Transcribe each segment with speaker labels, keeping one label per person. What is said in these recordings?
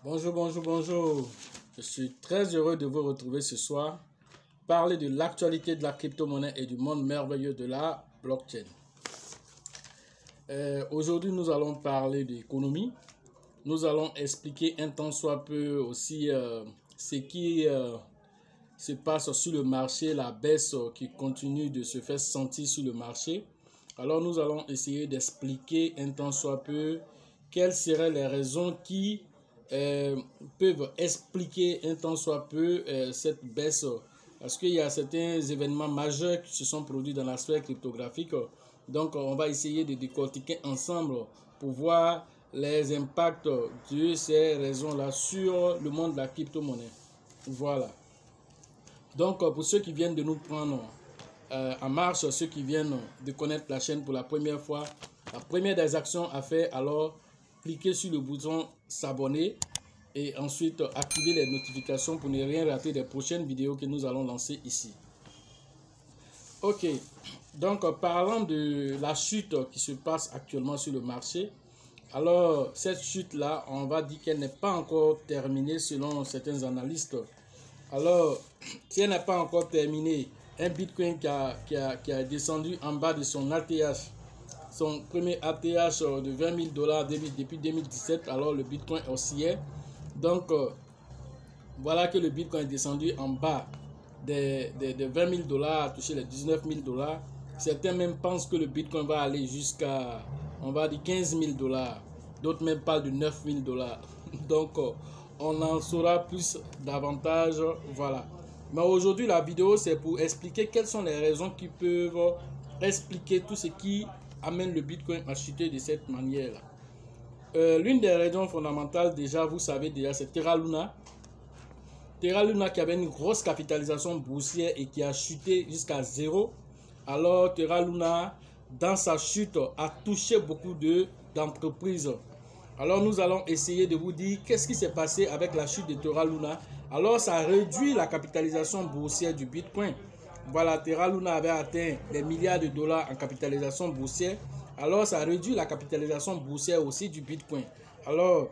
Speaker 1: Bonjour, bonjour, bonjour. Je suis très heureux de vous retrouver ce soir. Parler de l'actualité de la crypto-monnaie et du monde merveilleux de la blockchain. Aujourd'hui, nous allons parler d'économie. Nous allons expliquer un tant soit peu aussi ce qui se passe sur le marché, la baisse qui continue de se faire sentir sur le marché. Alors, nous allons essayer d'expliquer un tant soit peu quelles seraient les raisons qui peuvent expliquer un tant soit peu cette baisse, parce qu'il y a certains événements majeurs qui se sont produits dans la sphère cryptographique. Donc on va essayer de décortiquer ensemble pour voir les impacts de ces raisons-là sur le monde de la crypto-monnaie. Voilà. Donc pour ceux qui viennent de nous prendre en marche, ceux qui viennent de connaître la chaîne pour la première fois, la première des actions à faire, alors cliquez sur le bouton s'abonner et ensuite activer les notifications pour ne rien rater des prochaines vidéos que nous allons lancer ici. Ok, donc parlant de la chute qui se passe actuellement sur le marché, alors cette chute là, on va dire qu'elle n'est pas encore terminée selon certains analystes. Alors, si elle n'est pas encore terminée, un Bitcoin qui a descendu en bas de son ATH, son premier ATH de 20 000 $ depuis 2017, alors le Bitcoin oscillait. Donc, voilà que le Bitcoin est descendu en bas des 20 000 $, a touché les 19 000 $. Certains même pensent que le Bitcoin va aller jusqu'à, on va dire, 15 000 $. D'autres même parlent de 9 000 $. Donc, on en saura plus davantage. Voilà. Mais aujourd'hui, la vidéo, c'est pour expliquer quelles sont les raisons qui peuvent expliquer tout ce qui amène le Bitcoin à chuter de cette manière-là. L'une des raisons fondamentales, déjà, vous savez déjà, c'est Terra Luna. Terra Luna qui avait une grosse capitalisation boursière et qui a chuté jusqu'à 0. Alors, Terra Luna, dans sa chute, a touché beaucoup d'entreprises. Alors, nous allons essayer de vous dire qu'est-ce qui s'est passé avec la chute de Terra Luna. Alors, ça a réduit la capitalisation boursière du Bitcoin. Voilà, Terra Luna avait atteint des milliards de dollars en capitalisation boursière. Alors, ça réduit la capitalisation boursière aussi du Bitcoin. Alors,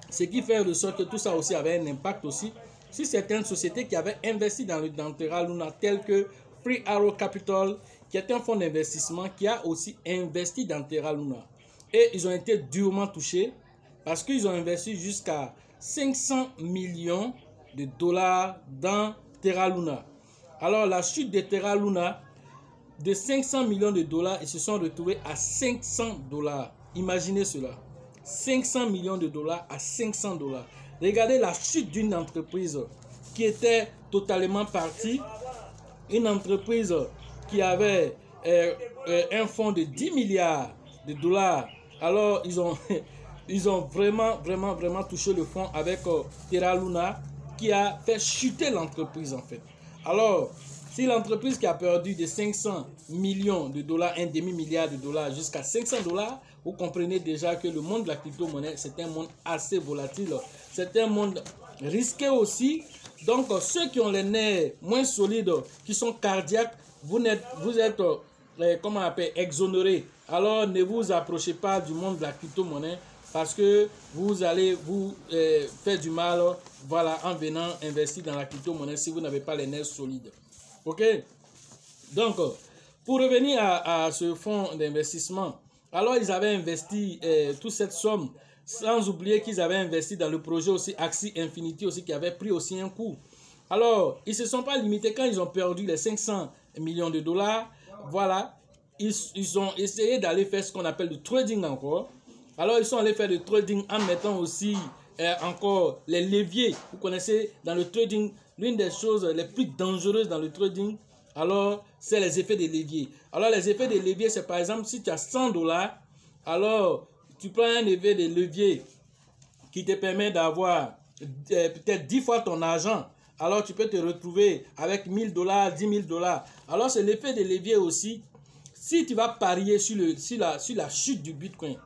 Speaker 1: ce qui fait de sorte que tout ça aussi avait un impact aussi sur certaines sociétés qui avaient investi dans Terra Luna, telles que Free Arrow Capital, qui est un fonds d'investissement qui a aussi investi dans Terra Luna. Et ils ont été durement touchés parce qu'ils ont investi jusqu'à 500 millions de dollars dans Terra Luna. Alors, la chute de Terra Luna, de 500 millions de dollars, ils se sont retrouvés à 500 $. Imaginez cela. 500 millions de dollars à 500 $. Regardez la chute d'une entreprise qui était totalement partie. Une entreprise qui avait un fonds de 10 milliards de dollars. Alors, ils ont vraiment touché le fond avec Terra Luna qui a fait chuter l'entreprise en fait. Alors, si l'entreprise qui a perdu de 500 millions de dollars, un demi-milliard de dollars jusqu'à 500 $, vous comprenez déjà que le monde de la crypto-monnaie, c'est un monde assez volatile. C'est un monde risqué aussi. Donc, ceux qui ont les nerfs moins solides, qui sont cardiaques, vous êtes comment on appelle, exonérés. Alors, ne vous approchez pas du monde de la crypto-monnaie parce que vous allez vous faire du mal, voilà, en venant investir dans la crypto-monnaie si vous n'avez pas les nerfs solides. Ok, donc pour revenir à ce fonds d'investissement, alors ils avaient investi toute cette somme, sans oublier qu'ils avaient investi dans le projet aussi Axie Infinity aussi qui avait pris aussi un coup. Alors ils se sont pas limités quand ils ont perdu les 500 millions de dollars. Voilà, ils ont essayé d'aller faire ce qu'on appelle le trading encore. Alors ils sont allés faire le trading en mettant aussi encore les leviers. Vous connaissez dans le trading, l'une des choses les plus dangereuses dans le trading, alors c'est les effets de levier. Alors les effets de levier, c'est par exemple si tu as 100 $, alors tu prends un effet de levier qui te permet d'avoir peut-être 10 fois ton argent. Alors tu peux te retrouver avec 1 000 $, 10 000 $. Alors c'est l'effet de levier aussi. Si tu vas parier sur la chute du Bitcoin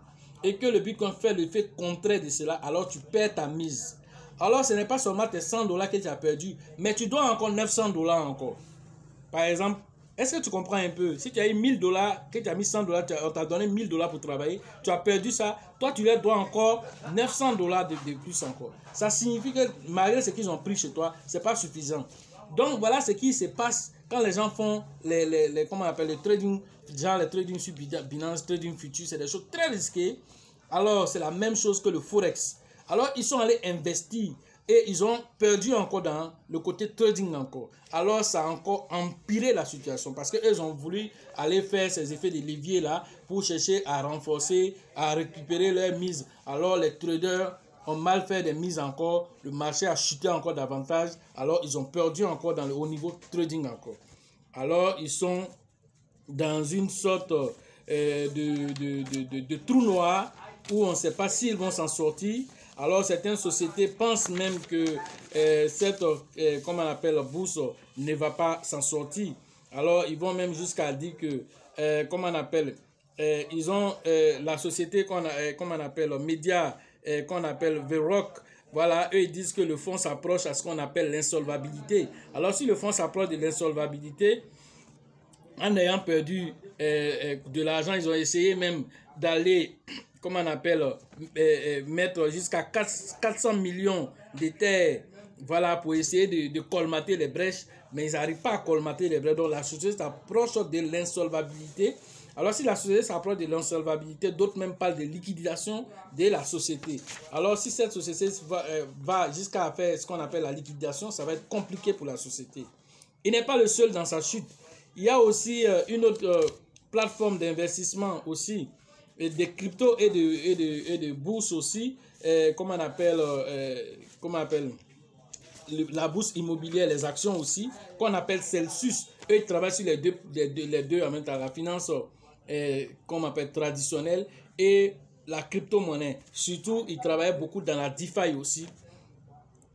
Speaker 1: et que le Bitcoin fait l'effet contraire de cela, alors tu perds ta mise. Alors ce n'est pas seulement tes 100 $ que tu as perdu, mais tu dois encore 900 $ encore. Par exemple, Est-ce que tu comprends un peu? Si tu as eu 1000 $, que tu as mis 100 $, on t'a donné 1000 $ pour travailler, tu as perdu ça, toi tu leur dois encore 900 $ de plus encore. Ça signifie que malgré ce qu'ils ont pris chez toi, ce n'est pas suffisant. Donc voilà ce qui se passe quand les gens font comment on appelle, le trading, genre le trading sur Binance, trading futur, c'est des choses très risquées. Alors c'est la même chose que le Forex. Alors ils sont allés investir. Et ils ont perdu encore dans le côté trading encore. Alors ça a encore empiré la situation parce qu'ils ont voulu aller faire ces effets de levier là pour chercher à renforcer, à récupérer leur mise. Alors les traders ont mal fait des mises encore, le marché a chuté encore davantage. Alors ils ont perdu encore dans le haut niveau trading encore. Alors ils sont dans une sorte de trou noir où on ne sait pas s'ils vont s'en sortir. Alors certaines sociétés pensent même que cette comment on appelle, bourse ne va pas s'en sortir. Alors ils vont même jusqu'à dire que comment on appelle, ils ont la société qu'on appelle média, qu'on appelle The Rock. Voilà, eux ils disent que le fonds s'approche à ce qu'on appelle l'insolvabilité. Alors si le fonds s'approche de l'insolvabilité, en ayant perdu de l'argent, ils ont essayé même d'aller, comment on appelle, mettre jusqu'à 400 millions de terres, voilà, pour essayer de colmater les brèches, mais ils n'arrivent pas à colmater les brèches. Donc la société s'approche de l'insolvabilité. Alors si la société s'approche de l'insolvabilité, d'autres même parlent de liquidation de la société. Alors si cette société va jusqu'à faire ce qu'on appelle la liquidation, ça va être compliqué pour la société. Il n'est pas le seul dans sa chute. Il y a aussi une autre plateforme d'investissement aussi, et des cryptos et de bourse aussi, comment on appelle la bourse immobilière, les actions aussi, qu'on appelle Celsius. Eux, ils travaillent sur les deux en même temps, la finance qu'on appelle traditionnelle et la crypto-monnaie. Surtout, ils travaillent beaucoup dans la DeFi aussi.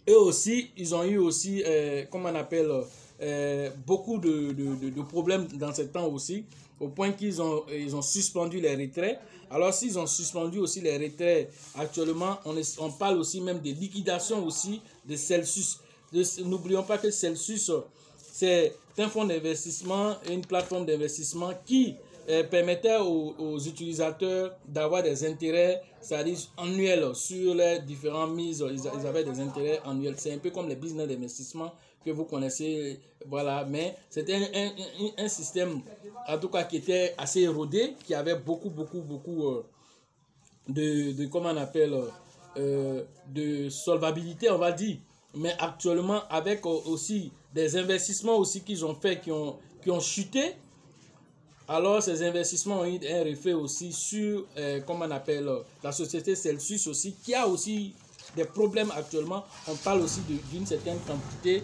Speaker 1: Eux aussi, ils ont eu aussi, comment on appelle, beaucoup de problèmes dans ce temps aussi, au point qu'ils ont suspendu les retraits. Alors s'ils ont suspendu aussi les retraits, actuellement on parle aussi même de liquidation aussi de Celsius. N'oublions pas que Celsius, c'est un fonds d'investissement et une plateforme d'investissement qui permettait aux utilisateurs d'avoir des intérêts, c'est-à-dire annuels sur les différentes mises. Ils avaient des intérêts annuels. C'est un peu comme les business d'investissement que vous connaissez, voilà, mais c'était un système en tout cas qui était assez érodé, qui avait beaucoup de comment on appelle, de solvabilité, on va dire. Mais actuellement, avec aussi des investissements aussi qu'ils ont fait, qui ont chuté. Alors, ces investissements ont eu un effet aussi sur, comment on appelle, la société Celsius aussi, qui a aussi des problèmes actuellement. On parle aussi d'une certaine quantité.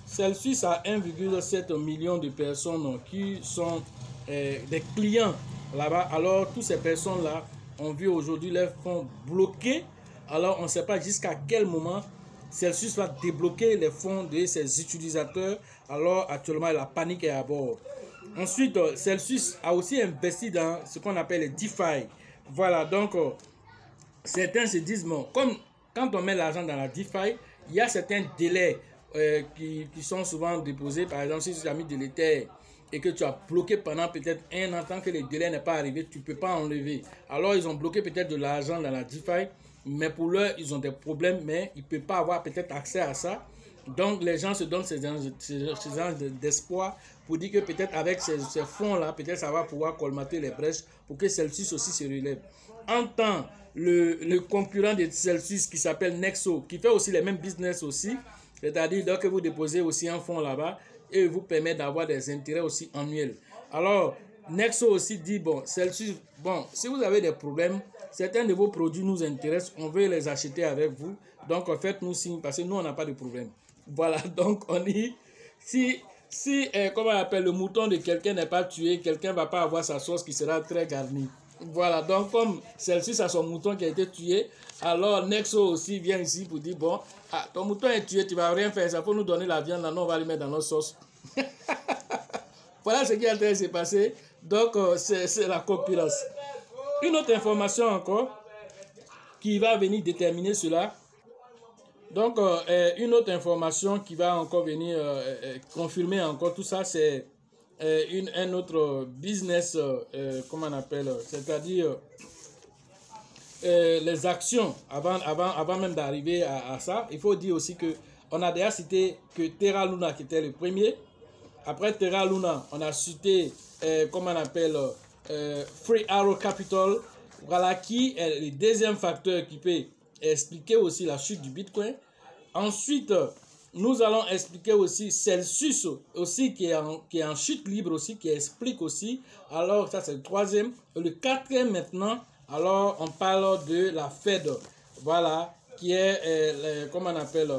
Speaker 1: Celsius a 1,7 million de personnes qui sont des clients là-bas. Alors, toutes ces personnes-là ont vu aujourd'hui leurs fonds bloqués. Alors, on ne sait pas jusqu'à quel moment Celsius va débloquer les fonds de ses utilisateurs. Alors, actuellement, la panique est à bord. Ensuite, Celsius a aussi investi dans ce qu'on appelle les DeFi. Voilà, donc, certains se disent, bon, comme quand on met l'argent dans la DeFi, il y a certains délais qui sont souvent déposés. Par exemple, si tu as mis de l'Ether et que tu as bloqué pendant peut-être un an, tant que le délai n'est pas arrivé, tu ne peux pas enlever. Alors, ils ont bloqué peut-être de l'argent dans la DeFi, mais pour l'heure, ils ont des problèmes, mais ils ne peuvent pas avoir peut-être accès à ça. Donc, les gens se donnent ces gens d'espoir pour dire que peut-être avec ces fonds-là, peut-être ça va pouvoir colmater les brèches pour que Celsius aussi se relève. En tant le concurrent de Celsius qui s'appelle Nexo, qui fait aussi les mêmes business aussi, c'est-à-dire que vous déposez aussi un fonds là-bas et vous permet d'avoir des intérêts aussi annuels. Alors, Nexo aussi dit, bon, Celsius, bon, si vous avez des problèmes, certains de vos produits nous intéressent, on veut les acheter avec vous, donc faites-nous signe parce que nous, on n'a pas de problème. Voilà, donc on dit, si comment on appelle, le mouton de quelqu'un n'est pas tué, quelqu'un ne va pas avoir sa sauce qui sera très garnie. Voilà, donc comme Celsius a son mouton qui a été tué, alors Nexo aussi vient ici pour dire, bon, ton mouton est tué, tu ne vas rien faire, ça faut nous donner la viande, là, non, on va le mettre dans notre sauce. Voilà ce qui est en train de se passer, donc c'est la concurrence. Une autre information encore qui va venir déterminer cela. Donc, une autre information qui va encore venir confirmer encore tout ça, c'est un autre business, comment on appelle, c'est-à-dire les actions, avant même d'arriver à ça, il faut dire aussi que on a déjà cité que Terra Luna qui était le premier. Après Terra Luna, on a cité, comment on appelle, Free Arrow Capital, voilà, qui est le deuxième facteur qui peut expliquer aussi la chute du Bitcoin. Ensuite, nous allons expliquer aussi Celsius aussi qui est en chute libre aussi, qui explique aussi. Alors ça c'est le troisième. Le quatrième maintenant, alors on parle de la Fed, voilà, qui est, comment on appelle,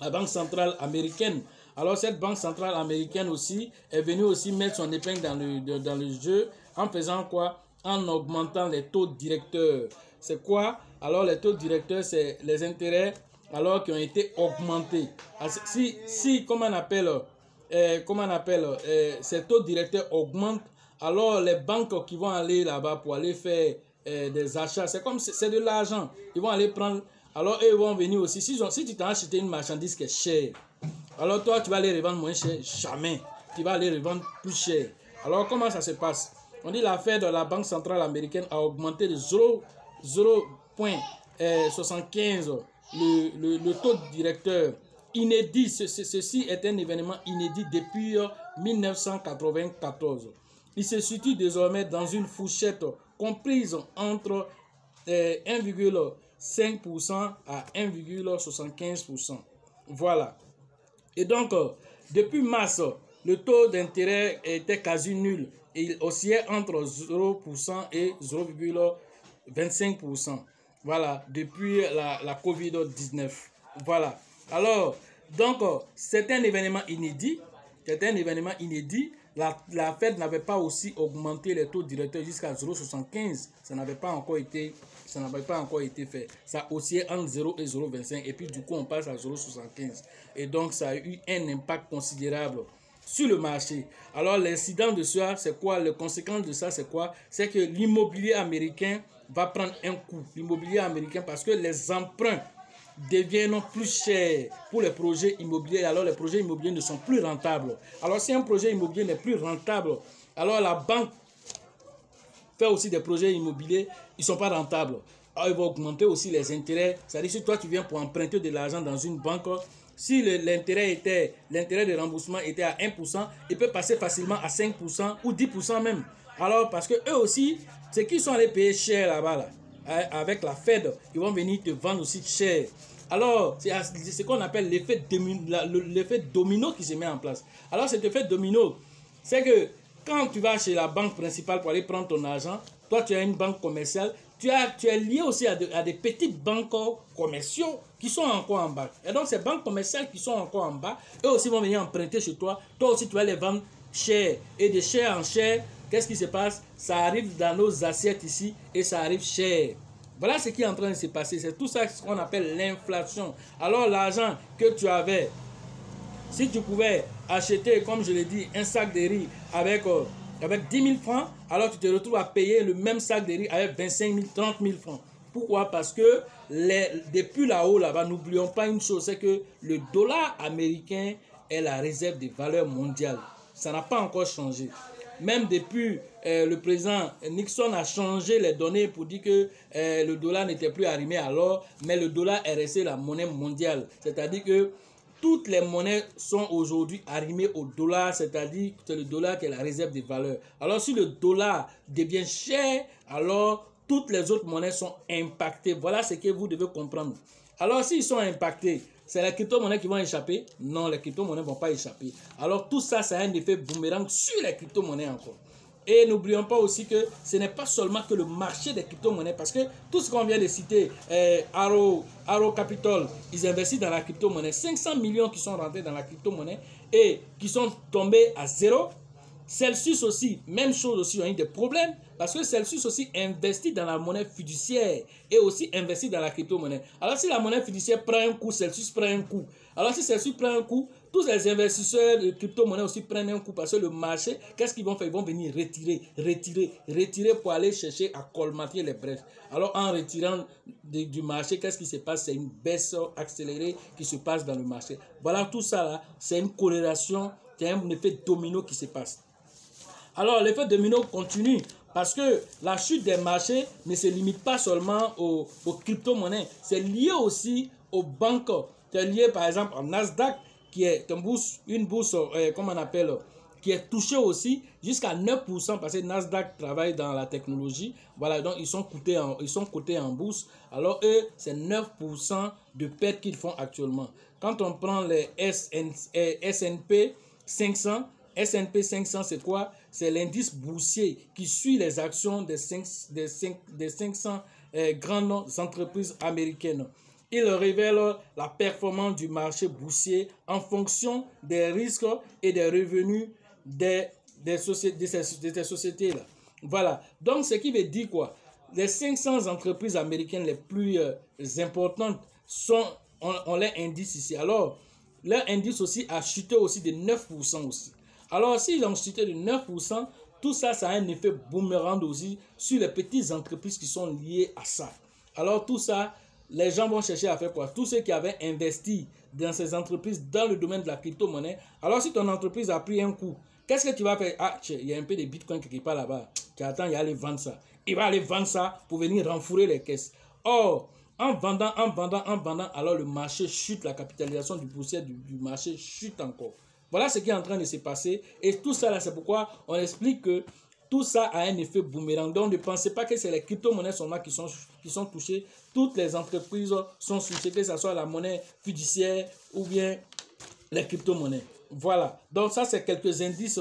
Speaker 1: la Banque centrale américaine. Alors cette Banque centrale américaine aussi est venue aussi mettre son épingle dans le jeu en faisant quoi? En augmentant les taux directeurs. C'est quoi? Alors les taux directeurs, c'est les intérêts alors qui ont été augmentés. Si comment on appelle, ces taux directeurs augmentent, alors les banques qui vont aller là-bas pour aller faire des achats, c'est comme c'est de l'argent. Ils vont aller prendre, alors eux vont venir aussi. Si tu t'as acheté une marchandise qui est chère, alors toi tu vas aller revendre moins cher, jamais. Tu vas aller revendre plus cher. Alors comment ça se passe? On dit la Fed de la Banque centrale américaine a augmenté de 0,75 le taux directeur inédit. Ceci est un événement inédit depuis 1994. Il se situe désormais dans une fourchette comprise entre 1,5% à 1,75%. Voilà. Et donc, depuis mars, le taux d'intérêt était quasi nul. Et il oscillait entre 0% et 0,25%. Voilà, depuis la COVID-19. Voilà. Alors, donc, c'est un événement inédit. C'est un événement inédit. La Fed n'avait pas aussi augmenté les taux directeurs jusqu'à 0,75. Ça n'avait pas encore été fait. Ça oscillait entre 0 et 0,25. Et puis, du coup, on passe à 0,75. Et donc, ça a eu un impact considérable sur le marché. Alors, l'incident de ça, c'est quoi? Les conséquences de ça, c'est quoi? C'est que l'immobilier américain va prendre un coup. L'immobilier américain, parce que les emprunts deviennent plus chers pour les projets immobiliers. Alors, les projets immobiliers ne sont plus rentables. Alors, si un projet immobilier n'est plus rentable, alors la banque fait aussi des projets immobiliers, ils ne sont pas rentables. Alors, ils vont augmenter aussi les intérêts. C'est-à-dire, si toi, tu viens pour emprunter de l'argent dans une banque, si l'intérêt de remboursement était à 1%, il peut passer facilement à 5% ou 10% même. Alors, parce que eux aussi, c'est qu'ils sont allés payer cher là-bas, là, avec la Fed, ils vont venir te vendre aussi cher. Alors, c'est ce qu'on appelle l'effet domino qui se met en place. Alors, cet effet domino, c'est que quand tu vas chez la banque principale pour aller prendre ton argent, toi, tu as une banque commerciale, tu es lié aussi à des petites banques commerciaux qui sont encore en bas. Et donc, ces banques commerciales qui sont encore en bas, eux aussi vont venir emprunter chez toi. Toi aussi, tu vas les vendre cher. Et de cher en cher, qu'est-ce qui se passe? Ça arrive dans nos assiettes ici et ça arrive cher. Voilà ce qui est en train de se passer. C'est tout ça ce qu'on appelle l'inflation. Alors, l'argent que tu avais, si tu pouvais acheter, comme je l'ai dit, un sac de riz avec 10 000 francs, alors tu te retrouves à payer le même sac de riz avec 25 000, 30 000 francs. Pourquoi? Parce que depuis là-haut, là-bas, n'oublions pas une chose, c'est que le dollar américain est la réserve des valeurs mondiales. Ça n'a pas encore changé. Même depuis, le président Nixon a changé les données pour dire que le dollar n'était plus arrimé à l'or, mais le dollar est resté la monnaie mondiale. C'est-à-dire que toutes les monnaies sont aujourd'hui arrimées au dollar, c'est-à-dire que c'est le dollar qui est la réserve des valeurs. Alors si le dollar devient cher, alors toutes les autres monnaies sont impactées. Voilà ce que vous devez comprendre. Alors s'ils sont impactés, c'est les crypto-monnaies qui vont échapper? Non, les crypto-monnaies ne vont pas échapper. Alors tout ça, ça a un effet boomerang sur les crypto-monnaies encore. Et n'oublions pas aussi que ce n'est pas seulement que le marché des crypto-monnaies, parce que tout ce qu'on vient de citer, Arrow Capital, ils investissent dans la crypto-monnaie. 500 millions qui sont rentrés dans la crypto-monnaie et qui sont tombés à zéro. Celsius aussi, même chose aussi, ont eu des problèmes parce que Celsius aussi investit dans la monnaie fiduciaire et aussi investit dans la crypto-monnaie. Alors si la monnaie fiduciaire prend un coup, Celsius prend un coup. Alors si Celsius prend un coup, tous les investisseurs de crypto-monnaie aussi prennent un coup parce que le marché, qu'est-ce qu'ils vont faire? Ils vont venir retirer pour aller chercher à colmater les brèches. Alors en retirant du marché, qu'est-ce qui se passe? C'est une baisse accélérée qui se passe dans le marché. Voilà, tout ça là, c'est une corrélation C'est un effet domino qui se passe. Alors, l'effet domino continue parce que la chute des marchés ne se limite pas seulement aux crypto-monnaies. C'est lié aussi aux banques. C'est lié, par exemple, au Nasdaq, qui est une bourse, comment on appelle, qui est touchée aussi jusqu'à 9% parce que Nasdaq travaille dans la technologie. Voilà, donc ils sont cotés en bourse. Alors, eux, c'est 9% de pertes qu'ils font actuellement. Quand on prend les S&P 500, S&P 500, c'est quoi? C'est l'indice boursier qui suit les actions des 500 grandes entreprises américaines. Il révèle la performance du marché boursier en fonction des risques et des revenus de ces sociétés-là. Voilà. Donc, ce qui veut dire quoi? Les 500 entreprises américaines les plus importantes ont leur indice ici. Alors, leur indice aussi a chuté aussi de 9% aussi. Alors, s'ils ont chuté de 9%, tout ça, ça a un effet boomerang aussi sur les petites entreprises qui sont liées à ça. Alors, tout ça, les gens vont chercher à faire quoi? Tous ceux qui avaient investi dans ces entreprises dans le domaine de la crypto-monnaie. Alors, si ton entreprise a pris un coup, qu'est-ce que tu vas faire? Ah, il y a un peu de bitcoin quelque part là-bas. Tu attends, il va aller vendre ça. Il va aller vendre ça pour venir renflouer les caisses. Or, en vendant, alors le marché chute, la capitalisation du boursier du marché chute encore. Voilà ce qui est en train de se passer. Et tout ça, là, c'est pourquoi on explique que tout ça a un effet boomerang. Donc, ne pensez pas que c'est les crypto-monnaies seulement qui sont touchées. Toutes les entreprises sont touchées, que ce soit la monnaie fiduciaire ou bien les crypto-monnaies. Voilà. Donc, ça, c'est quelques indices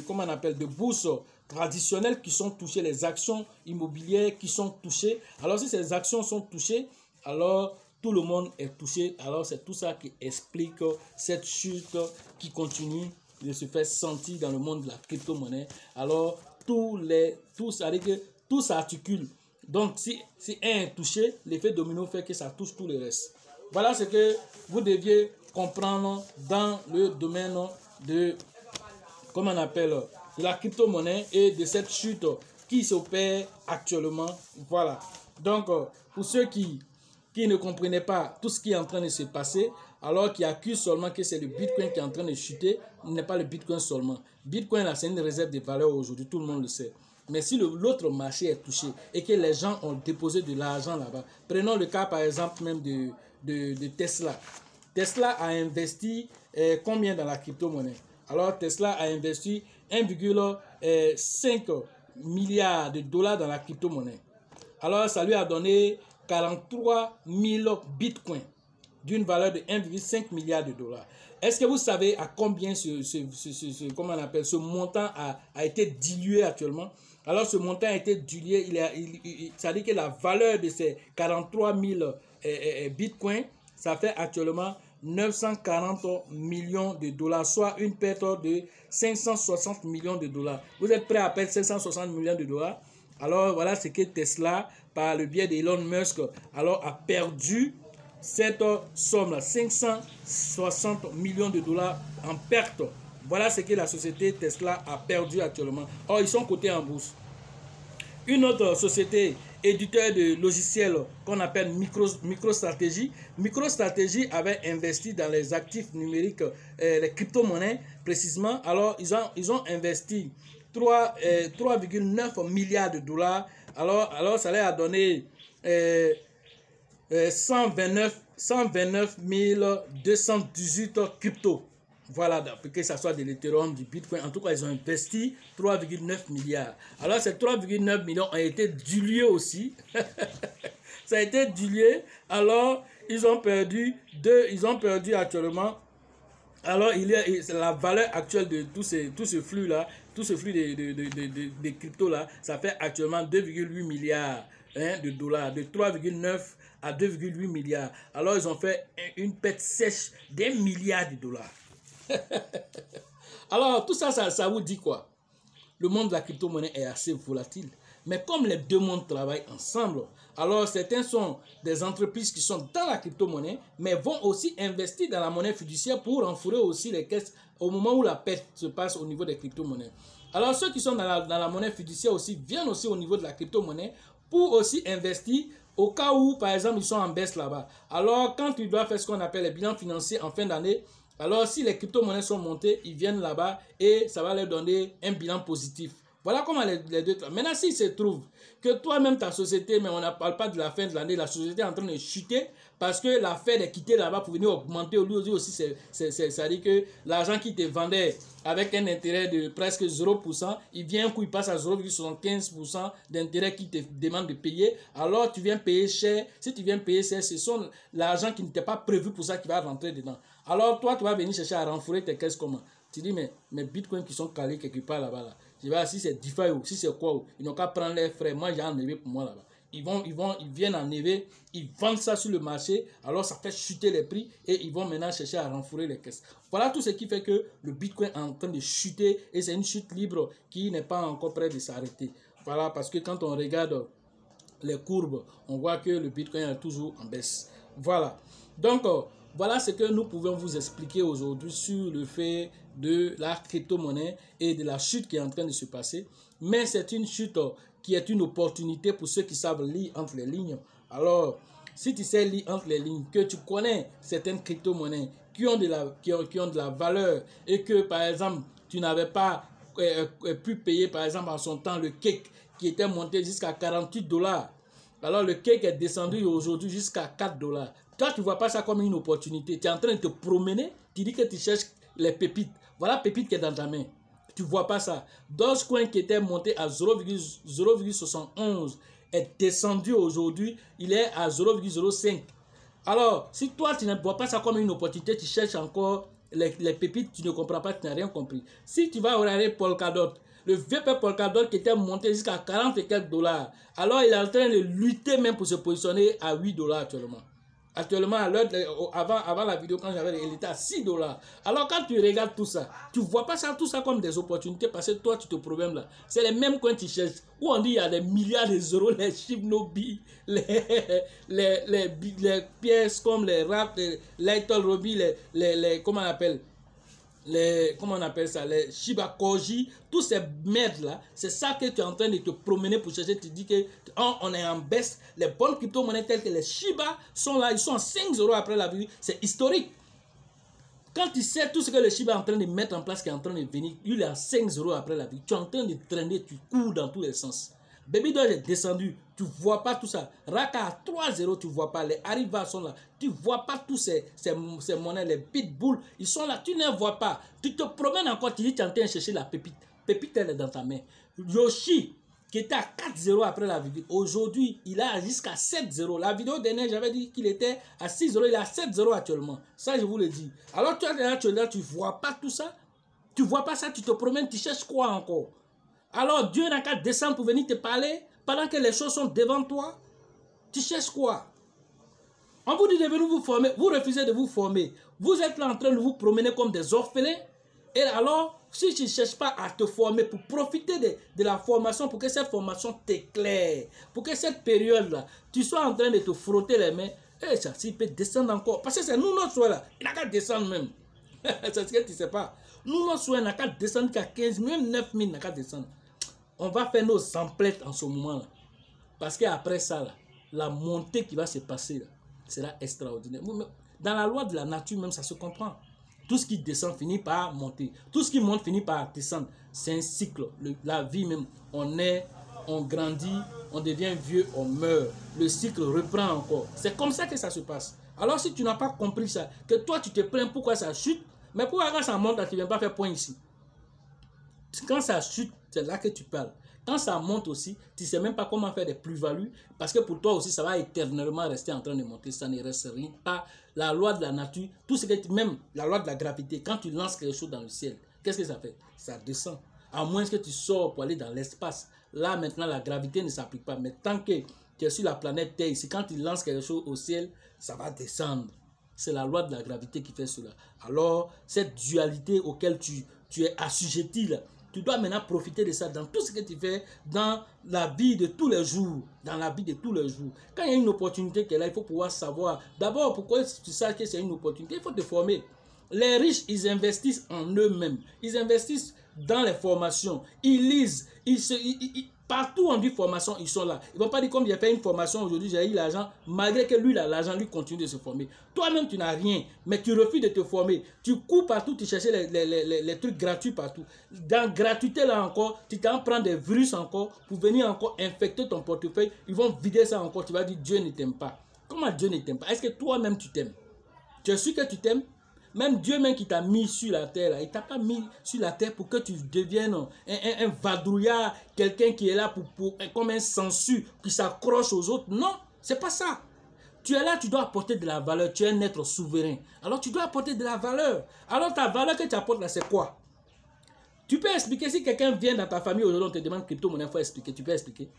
Speaker 1: comment on appelle, de bourse traditionnelles qui sont touchées, les actions immobilières qui sont touchées. Alors, si ces actions sont touchées, alors tout le monde est touché. Alors, c'est tout ça qui explique cette chute qui continue de se faire sentir dans le monde de la crypto-monnaie. Alors, tout s'articule. Donc, si un est touché, l'effet domino fait que ça touche tout le reste. Voilà ce que vous deviez comprendre dans le domaine de, comment on appelle, de la crypto-monnaie et de cette chute qui s'opère actuellement. Voilà. Donc, pour ceux qui ne comprenaient pas tout ce qui est en train de se passer, alors qui accusent seulement que c'est le Bitcoin qui est en train de chuter, il n'est pas le Bitcoin seulement. Bitcoin, là, c'est une réserve de valeur aujourd'hui, tout le monde le sait. Mais si l'autre marché est touché et que les gens ont déposé de l'argent là-bas, prenons le cas par exemple même de Tesla. Tesla a investi combien dans la crypto-monnaie? Alors Tesla a investi 1,5 milliard de dollars dans la crypto-monnaie. Alors ça lui a donné 43 000 bitcoins d'une valeur de 1,5 milliard de dollars. Est-ce que vous savez à combien comment on appelle, ce montant a été dilué actuellement? Alors ce montant a été dilué, ça dit que la valeur de ces 43 000 bitcoins, ça fait actuellement 940 millions de dollars, soit une perte de 560 millions de dollars. Vous êtes prêts à perdre 560 millions de dollars? Alors voilà ce que Tesla, par le biais d'Elon Musk, alors a perdu cette somme-là, 560 millions de dollars en perte. Voilà ce que la société Tesla a perdu actuellement. Or, ils sont cotés en bourse. Une autre société éditeur de logiciels qu'on appelle MicroStrategy. MicroStrategy avait investi dans les actifs numériques, les crypto-monnaies précisément. Alors, ils ont investi 3,9 milliards de dollars. Alors, ça leur a donné 129 218 crypto. Voilà, que ce soit de l'Ethereum, du Bitcoin. En tout cas, ils ont investi 3,9 milliards. Alors, ces 3,9 millions ont été dilués aussi. Ça a été dilué. Alors, ils ont perdu actuellement. Alors, la valeur actuelle de tout ce flux-là, tout ce flux de crypto-là, ça fait actuellement 2,8 milliards de dollars, de 3,9 à 2,8 milliards. Alors, ils ont fait une perte sèche d'1 milliard de dollars. Alors, tout ça, ça vous dit quoi? Le monde de la crypto-monnaie est assez volatile. Mais comme les deux mondes travaillent ensemble, alors certains sont des entreprises qui sont dans la crypto-monnaie, mais vont aussi investir dans la monnaie fiduciaire pour renflouer aussi les caisses au moment où la perte se passe au niveau des crypto-monnaies. Alors, ceux qui sont dans la monnaie fiduciaire aussi viennent aussi au niveau de la crypto-monnaie pour aussi investir au cas où, par exemple, ils sont en baisse là-bas. Alors, quand ils doivent faire ce qu'on appelle les bilans financiers en fin d'année, Alors, si les crypto-monnaies sont montées, ils viennent là-bas et ça va leur donner un bilan positif. Voilà comment les deux... Maintenant, s'il se trouve que toi-même, ta société, mais on ne parle pas de la fin de l'année, la société est en train de chuter parce que la Fed est quittée là-bas pour venir augmenter. Lui aussi, c'est-à-dire que l'argent qui te vendait avec un intérêt de presque 0%, il vient un coup, il passe à 0,75% d'intérêt qu'il te demande de payer. Alors, tu viens payer cher. Si tu viens payer cher, ce sont l'argent qui n'était pas prévu pour ça qui va rentrer dedans. Alors, toi, tu vas venir chercher à renflouer tes caisses comment? Tu dis, mais mes bitcoins qui sont calés quelque part là-bas, là. Je vais, si c'est DeFi ou si c'est quoi, ils n'ont qu'à prendre les frais. Moi, j'ai enlevé pour moi là-bas. Ils viennent enlever, ils vendent ça sur le marché, alors ça fait chuter les prix et ils vont maintenant chercher à renflouer les caisses. Voilà tout ce qui fait que le Bitcoin est en train de chuter et c'est une chute libre qui n'est pas encore près de s'arrêter. Voilà, parce que quand on regarde les courbes, on voit que le Bitcoin est toujours en baisse. Voilà. Donc, voilà ce que nous pouvons vous expliquer aujourd'hui sur le fait de la crypto-monnaie et de la chute qui est en train de se passer. Mais c'est une chute qui est une opportunité pour ceux qui savent lire entre les lignes. Alors, si tu sais lire entre les lignes, que tu connais certaines crypto-monnaies qui ont de la valeur et que, par exemple, tu n'avais pas pu payer, par exemple, en son temps, le cake qui était monté jusqu'à 48 $. Alors, le cake est descendu aujourd'hui jusqu'à 4 $. Toi, tu ne vois pas ça comme une opportunité. Tu es en train de te promener, tu dis que tu cherches les pépites. Voilà la pépite qui est dans ta main. Tu ne vois pas ça. Dogecoin qui était monté à 0,71 est descendu aujourd'hui, il est à 0,05. Alors, si toi, tu ne vois pas ça comme une opportunité, tu cherches encore les pépites, tu ne comprends pas, tu n'as rien compris. Si tu vas regarder Polkadot, le VP Polkadot qui était monté jusqu'à 40 et quelques $, alors il est en train de lutter même pour se positionner à 8 $ actuellement. Actuellement, avant la vidéo, quand j'avais, il était à 6 $. Alors, quand tu regardes tout ça, tu ne vois pas ça, tout ça comme des opportunités parce que toi, tu te problèmes là. C'est les mêmes coins que tu cherches. Où on dit il y a des milliards d'euros, les Shibnobi, les pièces comme les rap, les Little Robbie, comment on appelle les Shiba Koji, tous ces merdes là, c'est ça que tu es en train de te promener pour chercher. Tu dis que on est en baisse. Les bonnes crypto-monnaies telles que les Shiba sont là, ils sont à 5 € après la vie. C'est historique. Quand tu sais tout ce que le Shiba est en train de mettre en place, qui est en train de venir, il est à 5 € après la vie. Tu es en train de traîner, tu cours dans tous les sens. Baby Doge est descendu, tu ne vois pas tout ça. Raka à 3 €, tu ne vois pas. Les Arriva sont là, tu ne vois pas tous ces monnaies, les Pitbull, ils sont là, tu ne les vois pas. Tu te promènes encore, tu dis tu es en train de chercher la pépite. Pépite, elle est dans ta main. Yoshi, qui était à 4 € après la vidéo, aujourd'hui, il est jusqu'à 7 €. La vidéo dernière, j'avais dit qu'il était à 6 €, il est à 7 € actuellement. Ça, je vous le dis. Alors, tu es là, tu ne vois pas tout ça. Tu ne vois pas ça, tu te promènes, tu cherches quoi encore? Alors Dieu n'a qu'à descendre pour venir te parler pendant que les choses sont devant toi. Tu cherches quoi? On vous dit de venir vous former, vous refusez de vous former. Vous êtes là en train de vous promener comme des orphelins. Et alors, si tu ne cherches pas à te former pour profiter de la formation, pour que cette formation t'éclaire, pour que cette période-là, tu sois en train de te frotter les mains, et ça, s'il peut descendre encore. Parce que c'est nous notre souhait là, il n'a qu'à descendre même. C'est ce que tu ne sais pas. Nous notre souhait n'a qu'à descendre qu'à 15 000, même 9 000 n'a qu'à descendre. On va faire nos emplettes en ce moment-là. Parce qu'après ça, là, la montée qui va se passer là, sera extraordinaire. Dans la loi de la nature même, ça se comprend. Tout ce qui descend finit par monter. Tout ce qui monte finit par descendre. C'est un cycle. La vie même, on naît, on grandit, on devient vieux, on meurt. Le cycle reprend encore. C'est comme ça que ça se passe. Alors si tu n'as pas compris ça, que toi tu te plains pourquoi ça chute, mais pourquoi quand ça monte, tu ne viens pas faire point ici? Quand ça chute, c'est là que tu parles. Quand ça monte aussi, tu ne sais même pas comment faire des plus-values parce que pour toi aussi, ça va éternellement rester en train de monter. Ça ne reste rien. Pas la loi de la nature, tout ce que même la loi de la gravité, quand tu lances quelque chose dans le ciel, qu'est-ce que ça fait? Ça descend. À moins que tu sors pour aller dans l'espace. Là, maintenant, la gravité ne s'applique pas. Mais tant que tu es sur la planète Terre, ici, quand tu lances quelque chose au ciel, ça va descendre. C'est la loi de la gravité qui fait cela. Alors, cette dualité auquel tu es assujetti là, tu dois maintenant profiter de ça dans tout ce que tu fais dans la vie de tous les jours. Dans la vie de tous les jours. Quand il y a une opportunité qui est là, il faut pouvoir savoir. D'abord, pourquoi tu sais que c'est une opportunité, il faut te former. Les riches, ils investissent en eux-mêmes. Ils investissent dans les formations. Ils lisent. Partout on dit formation, ils sont là. Ils ne vont pas dire comme j'ai fait une formation aujourd'hui, j'ai eu l'argent, malgré que lui, l'argent, lui continue de se former. Toi-même, tu n'as rien, mais tu refuses de te former. Tu cours partout, tu cherches les trucs gratuits partout. Dans gratuité, là encore, tu t'en prends des virus encore pour venir encore infecter ton portefeuille. Ils vont vider ça encore. Tu vas dire Dieu ne t'aime pas. Comment Dieu ne t'aime pas? Est-ce que toi-même, tu t'aimes? Tu es sûr que tu t'aimes? Même Dieu même qui t'a mis sur la terre, là, il ne t'a pas mis sur la terre pour que tu deviennes un vadrouillard, quelqu'un qui est là comme un sensu qui s'accroche aux autres. Non, c'est pas ça. Tu es là, tu dois apporter de la valeur. Tu es un être souverain. Alors tu dois apporter de la valeur. Alors ta valeur que tu apportes là, c'est quoi? Tu peux expliquer si quelqu'un vient dans ta famille aujourd'hui, on te demande crypto-monnaie, il faut expliquer. Tu peux expliquer.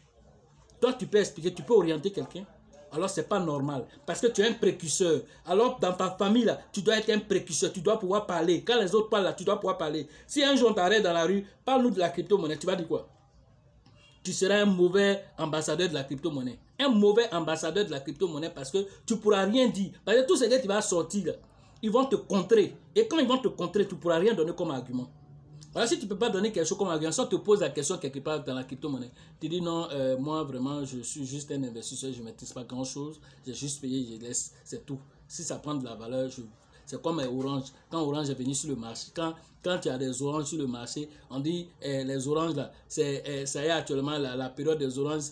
Speaker 1: Toi, tu peux expliquer, tu peux orienter quelqu'un. Alors, ce n'est pas normal. Parce que tu es un précurseur. Alors, dans ta famille, là, tu dois être un précurseur. Tu dois pouvoir parler. Quand les autres parlent, là, tu dois pouvoir parler. Si un jour on t'arrête dans la rue, parle-nous de la crypto-monnaie, tu vas dire quoi? Tu seras un mauvais ambassadeur de la crypto-monnaie. Un mauvais ambassadeur de la crypto-monnaie parce que tu ne pourras rien dire. Parce que tout ce que tu vas sortir, là, ils vont te contrer. Et quand ils vont te contrer, tu ne pourras rien donner comme argument. Alors, si tu ne peux pas donner quelque chose comme argument, si on te pose la question quelque part dans la crypto-monnaie, tu dis non, moi vraiment, je suis juste un investisseur, je ne maîtrise pas grand-chose, j'ai juste payé, je laisse, c'est tout. Si ça prend de la valeur, c'est comme Orange. Quand Orange est venu sur le marché, quand tu as des oranges sur le marché, on dit les oranges là, ça y est actuellement, la période des oranges,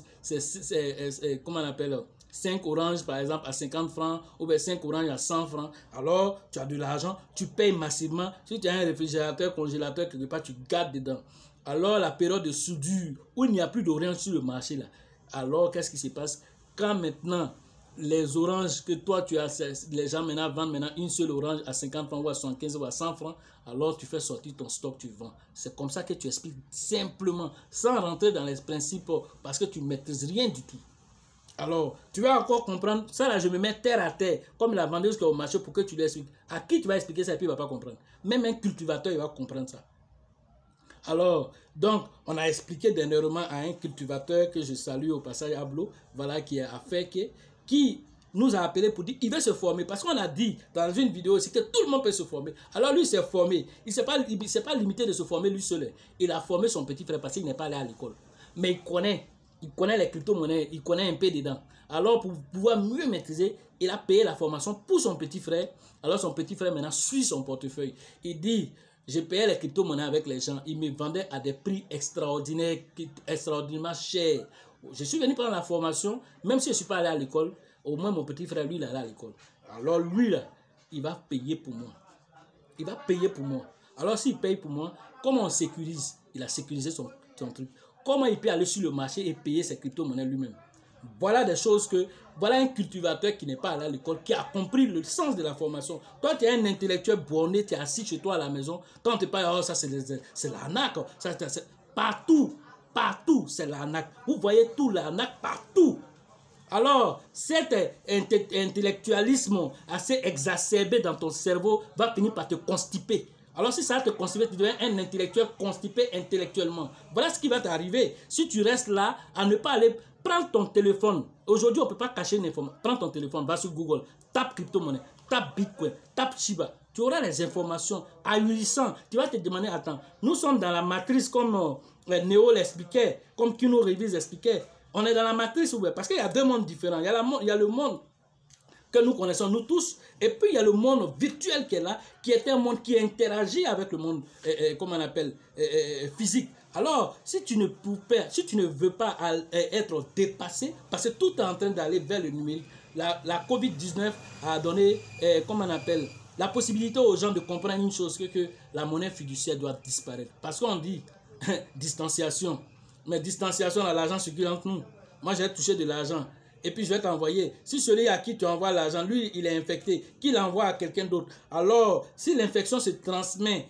Speaker 1: comment on appelle 5 oranges par exemple à 50 francs ou bien 5 oranges à 100 francs. Alors tu as de l'argent, tu payes massivement. Si tu as un réfrigérateur, congélateur quelque part, tu gardes dedans. Alors la période de soudure où il n'y a plus d'oranges sur le marché là, alors qu'est-ce qui se passe? Quand maintenant les oranges que toi tu as, les gens maintenant vendent maintenant une seule orange à 50 francs ou à 75 ou à 100 francs, alors tu fais sortir ton stock, tu vends. C'est comme ça que tu expliques simplement, sans rentrer dans les principes, parce que tu ne maîtrises rien du tout. Alors, tu vas encore comprendre, ça là je me mets terre à terre, comme la vendeuse qui est au marché pour que tu lui expliques. À qui tu vas expliquer ça et puis il ne va pas comprendre. Même un cultivateur, il va comprendre ça. Alors, donc, on a expliqué dernièrement à un cultivateur que je salue au passage, Ablo, voilà, qui est à Feke, qui nous a appelé pour dire qu'il veut se former. Parce qu'on a dit dans une vidéo aussi que tout le monde peut se former. Alors lui s'est formé. Il ne s'est pas limité de se former lui seul. Il a formé son petit frère parce qu'il n'est pas allé à l'école. Mais il connaît les crypto-monnaies, il connaît un peu dedans. Alors pour pouvoir mieux maîtriser, il a payé la formation pour son petit frère. Alors son petit frère maintenant suit son portefeuille. Il dit, je payais les crypto-monnaies avec les gens. Ils me vendaient à des prix extraordinaires, extraordinairement chers. Je suis venu prendre la formation, même si je ne suis pas allé à l'école, au moins mon petit frère, lui, il est allé à l'école. Alors lui, là, il va payer pour moi. Il va payer pour moi. Alors s'il paye pour moi, comment on sécurise? Il a sécurisé son truc. Comment il peut aller sur le marché et payer ses crypto-monnaies lui-même? Voilà des choses que... Voilà un cultivateur qui n'est pas allé à l'école, qui a compris le sens de la formation. Toi, tu es un intellectuel borné, tu es assis chez toi à la maison. Quand tu parles, oh, ça c'est l'arnaque. Partout, c'est l'arnaque. Vous voyez tout l'arnaque partout. Alors, cet intellectualisme assez exacerbé dans ton cerveau va finir par te constiper. Alors, si ça te constipe, tu deviens un intellectuel constipé intellectuellement. Voilà ce qui va t'arriver. Si tu restes là, à ne pas aller, prends ton téléphone. Aujourd'hui, on ne peut pas cacher une information. Prends ton téléphone, va sur Google, tape crypto-monnaie, tape Bitcoin, tape Shiba. Tu auras les informations ahurissant. Tu vas te demander, attends, nous sommes dans la matrice comme Néo l'expliquait, comme Kino Reeves l'expliquait. On est dans la matrice, parce qu'il y a deux mondes différents. Il y a le monde que nous connaissons, nous tous, et puis il y a le monde virtuel qui est là, qui est un monde qui interagit avec le monde, comment on appelle, physique. Alors, si tu ne veux pas être dépassé, parce que tout est en train d'aller vers le numérique, la COVID-19 a donné, comment on appelle, la possibilité aux gens de comprendre une chose, que la monnaie fiduciaire doit disparaître. Parce qu'on dit distanciation. Mais distanciation, l'argent circule entre nous. Moi, j'ai touché de l'argent. Et puis, je vais t'envoyer. Si celui à qui tu envoies l'argent, lui, il est infecté, qu'il envoie à quelqu'un d'autre. Alors, si l'infection se transmet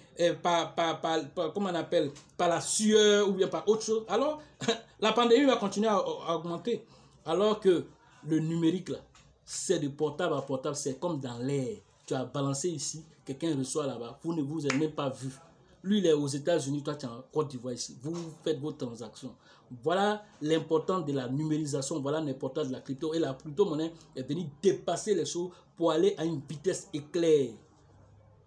Speaker 1: comment on appelle, par la sueur ou bien par autre chose, alors, la pandémie va continuer à augmenter. Alors que le numérique, là, c'est de portable à portable, c'est comme dans l'air. Tu as balancé ici, quelqu'un reçoit là-bas, vous ne vous êtes même pas vu. Lui, il est aux États-Unis, toi, tu es en Côte d'Ivoire ici. Vous faites vos transactions. Voilà l'importance de la numérisation, voilà l'importance de la crypto. Et la crypto-monnaie est venue dépasser les choses pour aller à une vitesse éclair.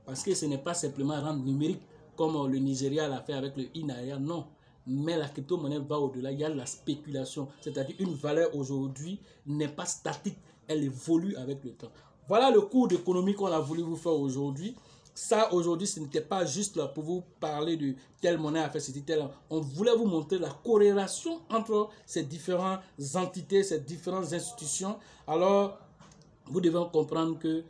Speaker 1: Parce que ce n'est pas simplement rendre numérique comme le Nigeria l'a fait avec le INAIA. Non. Mais la crypto-monnaie va au-delà. Il y a la spéculation. C'est-à-dire une valeur aujourd'hui n'est pas statique. Elle évolue avec le temps. Voilà le cours d'économie qu'on a voulu vous faire aujourd'hui. Ça, aujourd'hui, ce n'était pas juste là pour vous parler de telle monnaie à faire ceci, telle. On voulait vous montrer la corrélation entre ces différentes entités, ces différentes institutions. Alors, vous devez comprendre que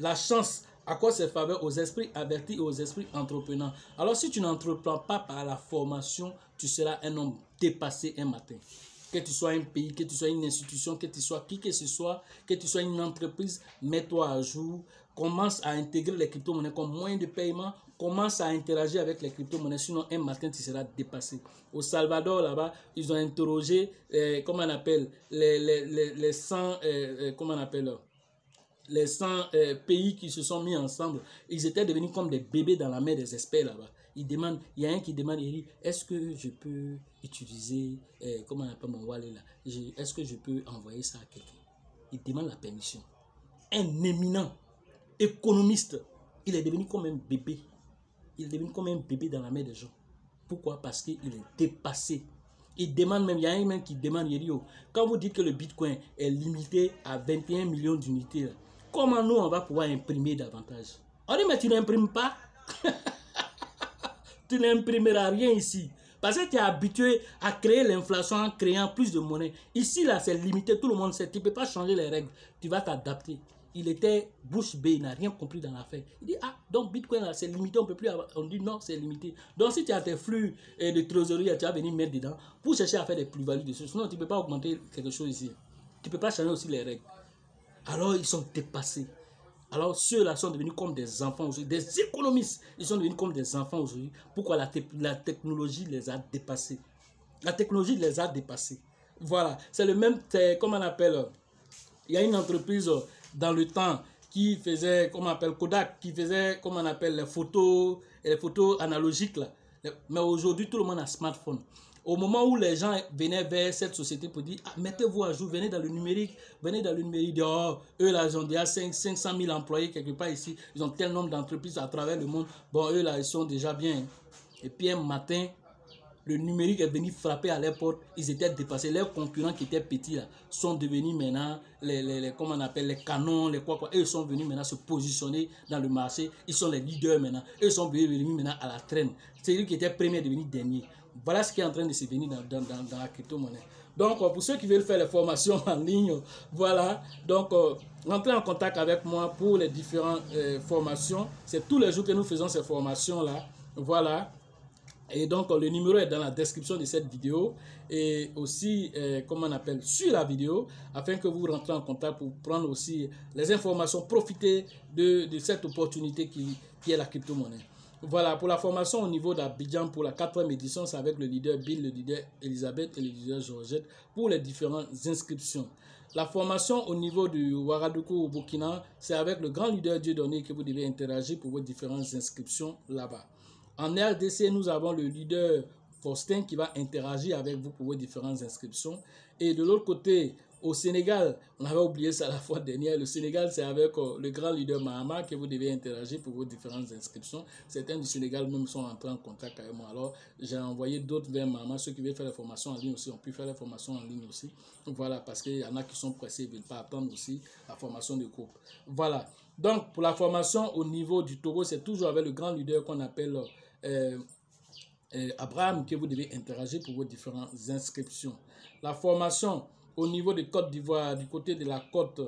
Speaker 1: la chance accorde ses faveurs aux esprits avertis et aux esprits entreprenants. Alors, si tu n'entreprends pas par la formation, tu seras un homme dépassé un matin. Que tu sois un pays, que tu sois une institution, que tu sois qui que ce soit, que tu sois une entreprise, mets-toi à jour. Commence à intégrer les crypto-monnaies comme moyen de paiement. Commence à interagir avec les crypto-monnaies. Sinon, un matin, tu seras dépassé. Au Salvador, là-bas, ils ont interrogé, comment on appelle, les 100, comment on appelle, les 100 pays qui se sont mis ensemble. Ils étaient devenus comme des bébés dans la main des experts là-bas. Il y a un qui demande, il dit, est-ce que je peux utiliser, comment on appelle mon wallet là, est-ce que je peux envoyer ça à quelqu'un? Il demande la permission. Un éminent économiste, il est devenu comme un bébé. Il est devenu comme un bébé dans la main des gens. Pourquoi? Parce qu'il est dépassé. Il demande même, il y a un même qui demande, il dit, oh, quand vous dites que le Bitcoin est limité à 21 millions d'unités, comment nous on va pouvoir imprimer davantage? On dit, mais tu n'imprimes pas. Tu n'imprimeras rien ici. Parce que tu es habitué à créer l'inflation en créant plus de monnaie. Ici, là, c'est limité. Tout le monde sait. Tu ne peux pas changer les règles. Tu vas t'adapter. Il était bouche bée. Il n'a rien compris dans l'affaire. Il dit, ah, donc Bitcoin, là, c'est limité. On ne peut plus avoir. On dit, non, c'est limité. Donc, si tu as tes flux de trésorerie, tu vas venir mettre dedans pour chercher à faire des plus-values dessus. Sinon, tu ne peux pas augmenter quelque chose ici. Tu ne peux pas changer aussi les règles. Alors, ils sont dépassés. Alors, ceux-là sont devenus comme des enfants aujourd'hui, des économistes. Ils sont devenus comme des enfants aujourd'hui. Pourquoi la technologie les a dépassés? La technologie les a dépassés. Voilà, c'est le même, comment on appelle, il y a une entreprise dans le temps qui faisait, comment on appelle, Kodak, qui faisait, comment on appelle, les photos analogiques là. Mais aujourd'hui, tout le monde a smartphone. Au moment où les gens venaient vers cette société pour dire, ah, mettez-vous à jour, venez dans le numérique, oh, eux là, ils ont déjà 500 000 employés quelque part ici, ils ont tel nombre d'entreprises à travers le monde, bon, eux là, ils sont déjà bien. Et puis un matin, le numérique est venu frapper à leur porte, ils étaient dépassés, leurs concurrents qui étaient petits là, sont devenus maintenant, comment on appelle, les canons, les quoi, eux sont venus maintenant se positionner dans le marché, ils sont les leaders maintenant, eux sont venus maintenant à la traîne, c'est eux qui étaient premiers devenus derniers. Voilà ce qui est en train de se venir dans la crypto-monnaie. Donc, pour ceux qui veulent faire les formations en ligne, voilà. Donc, rentrez en contact avec moi pour les différentes formations. C'est tous les jours que nous faisons ces formations-là. Voilà. Et donc, le numéro est dans la description de cette vidéo. Et aussi, comment on appelle, sur la vidéo, afin que vous rentrez en contact pour prendre aussi les informations, profiter de cette opportunité qui est la crypto-monnaie. Voilà, pour la formation au niveau d'Abidjan, pour la 4e édition, c'est avec le leader Bill, le leader Elisabeth et le leader Georgette pour les différentes inscriptions. La formation au niveau du Ouagadougou au Burkina, c'est avec le grand leader Dieudonné que vous devez interagir pour vos différentes inscriptions là-bas. En RDC, nous avons le leader Faustin qui va interagir avec vous pour vos différentes inscriptions. Et de l'autre côté, au Sénégal, on avait oublié ça la fois dernière, le Sénégal c'est avec le grand leader Mahama que vous devez interagir pour vos différentes inscriptions. Certains du Sénégal même sont entrés en contact avec moi. Alors j'ai envoyé d'autres vers Mahama, ceux qui veulent faire les formations en ligne aussi, ont pu faire les formations en ligne aussi. Voilà, parce qu'il y en a qui sont pressés, ils ne veulent pas attendre aussi la formation de groupe. Voilà, donc pour la formation au niveau du Togo, c'est toujours avec le grand leader qu'on appelle Abraham que vous devez interagir pour vos différentes inscriptions. La formation au niveau de Côte d'Ivoire, du côté de la côte,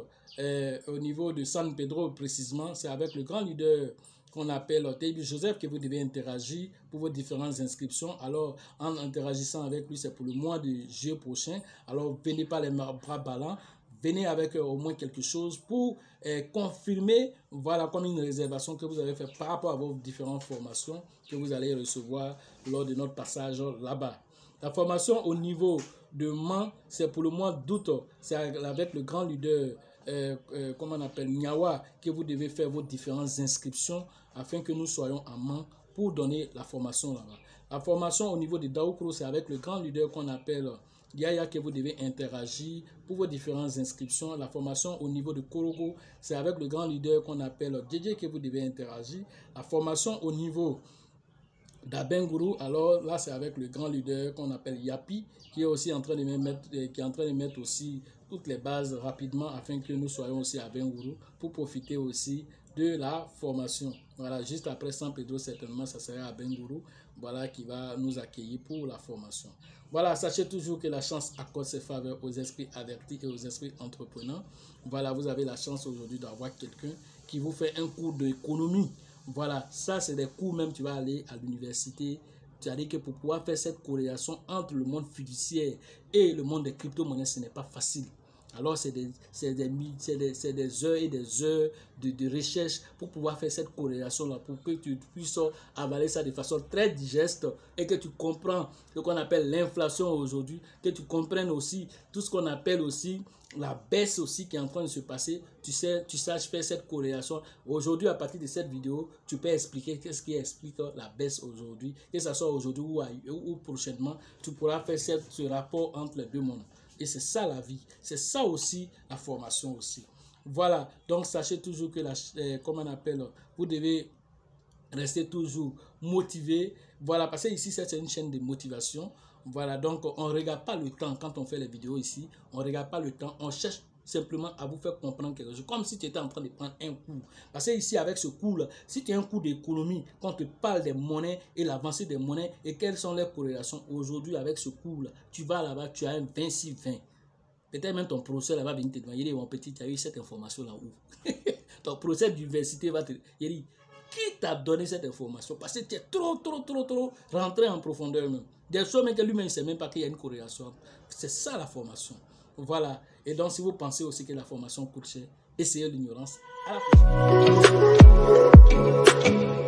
Speaker 1: au niveau de San Pedro précisément, c'est avec le grand leader qu'on appelle Teibi Joseph que vous devez interagir pour vos différentes inscriptions. Alors, en interagissant avec lui, c'est pour le mois de juillet prochain. Alors, venez pas les bras ballants. Venez avec au moins quelque chose pour confirmer, voilà, comme une réservation que vous avez fait par rapport à vos différentes formations que vous allez recevoir lors de notre passage là-bas. La formation au niveau de Mans, c'est pour le mois d'août, c'est avec le grand leader, comment on appelle, Niawa, que vous devez faire vos différentes inscriptions afin que nous soyons à Mans pour donner la formation là-bas. La formation au niveau de Daoukro, c'est avec le grand leader qu'on appelle Yaya que vous devez interagir pour vos différentes inscriptions. La formation au niveau de Korogo, c'est avec le grand leader qu'on appelle DJ que vous devez interagir. La formation au niveau d'Abenguru. Alors là, c'est avec le grand leader qu'on appelle Yapi, qui est aussi en train de mettre aussi toutes les bases rapidement afin que nous soyons aussi à Abenguru pour profiter aussi de la formation. Voilà, juste après San Pedro, certainement, ça sera à Abenguru, voilà, qui va nous accueillir pour la formation. Voilà, sachez toujours que la chance accorde ses faveurs aux esprits avertis et aux esprits entrepreneurs. Voilà, vous avez la chance aujourd'hui d'avoir quelqu'un qui vous fait un cours d'économie. Voilà, ça c'est des cours même, tu vas aller à l'université. C'est-à-dire que pour pouvoir faire cette corrélation entre le monde fiduciaire et le monde des crypto-monnaies, ce n'est pas facile. Alors, c'est des heures et des heures de recherche pour pouvoir faire cette corrélation-là, pour que tu puisses avaler ça de façon très digeste et que tu comprends ce qu'on appelle l'inflation aujourd'hui, que tu comprennes aussi tout ce qu'on appelle aussi la baisse aussi qui est en train de se passer. Tu saches faire cette corrélation. Aujourd'hui, à partir de cette vidéo, tu peux expliquer qu'est-ce qui explique la baisse aujourd'hui, que ce soit aujourd'hui ou prochainement, tu pourras faire ce rapport entre les deux mondes. Et c'est ça la vie, c'est ça aussi la formation aussi. Voilà, donc sachez toujours que comme on appelle, vous devez rester toujours motivé. Voilà, parce que ici c'est une chaîne de motivation. Voilà, donc on ne regarde pas le temps quand on fait les vidéos ici. On ne regarde pas le temps, on cherche simplement à vous faire comprendre quelque chose. Comme si tu étais en train de prendre un cours. Parce que ici, avec ce cours-là, si tu as un cours d'économie, quand on te parle des monnaies et l'avancée des monnaies et quelles sont les corrélations, aujourd'hui, avec ce cours-là, tu vas là-bas, tu as un 26-20. Peut-être même ton professeur là va venir te demander, mon petit, tu as eu cette information-là où? Ton professeur d'université va te dire, qui t'a donné cette information? Parce que tu es trop rentré en profondeur même. Des choses même que lui-même ne sait même pas qu'il y a une corrélation. C'est ça la formation. Voilà. Et donc, si vous pensez aussi que la formation coûte cher, essayez l'ignorance. À la prochaine.